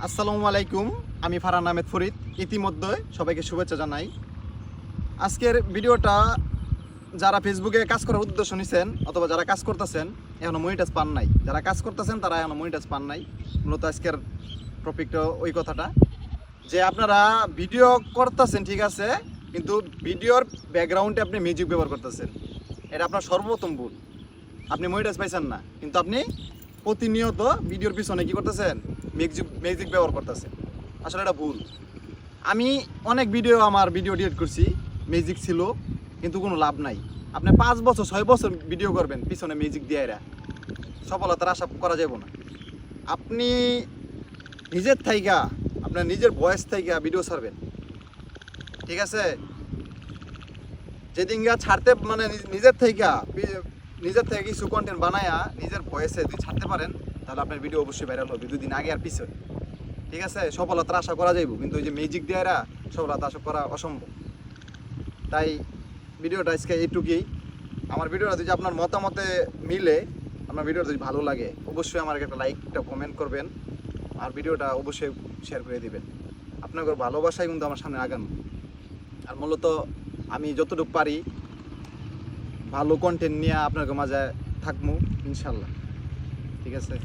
আসসালামু আলাইকুম, আমি ফারহান আহমেদ ফরিদ। ইতিমধ্যে সবাইকে শুভেচ্ছা জানাই। আজকের ভিডিওটা যারা ফেসবুকে কাজ করার উদ্দেশ্য নিছেন অথবা যারা কাজ করতেছেন এখনো মনিটাইজ পান নাই, যারা কাজ করতেছেন তারা এখনো মনিটাইজ পান নাই। মূলত আজকের টপিকটা ওই কথাটা যে আপনারা ভিডিও করতেছেন ঠিক আছে, কিন্তু ভিডিওর ব্যাকগ্রাউন্ডে আপনি মিউজিক ব্যবহার করতেছেন, এটা আপনার সর্বপ্রথম ভুল। আপনি মনিটাইজ পাইছেন না, কিন্তু আপনি প্রতিনিয়ত ভিডিওর পিছনে কি করতেছেন, মিউজিক ব্যবহার করতেছেন। আসলে এটা ভুল। আমি অনেক আমার ভিডিও ডিলিট করছি, মিউজিক ছিল, কিন্তু কোনো লাভ নাই। আপনি 5 বছর 6 বছর ভিডিও করবেন পিছনে মিউজিক দিয়ে, এরা সফলতার আশা করা যাব না। আপনি নিজের থাইকা, আপনার নিজের ভয়েস থাইকা ভিডিও ছাড়বেন, ঠিক আছে? যেদিনগা ছাড়তে মানে নিজের থেকে কিছু কন্টেন্ট বানায়া নিজের ভয়েসে যদি ছাড়তে পারেন, তাহলে আপনার ভিডিও অবশ্যই ভাইরাল হবে 2 দিন আগে আর পিছনে, ঠিক আছে? সফলতার আশা করা যাইব, কিন্তু ওই যে মিউজিক দিয়ে এরা সফলতা আশা করা অসম্ভব। তাই ভিডিওটা আজকে এইটুকুই। আমার ভিডিওটা যদি আপনার মতামতে মিলে, আপনার ভিডিওটা যদি ভালো লাগে, অবশ্যই আমার একটা লাইক, একটা কমেন্ট করবেন, আর ভিডিওটা অবশ্যই শেয়ার করে দিবেন। আপনাদের ভালোবাসাই কিন্তু আমার সামনে আগানো। আর মূলত আমি যতটুকু পারি ভালো কন্টেন্ট নিয়ে আপনাদের মাঝে থাকবো ইনশাল্লাহ, ঠিক আছে?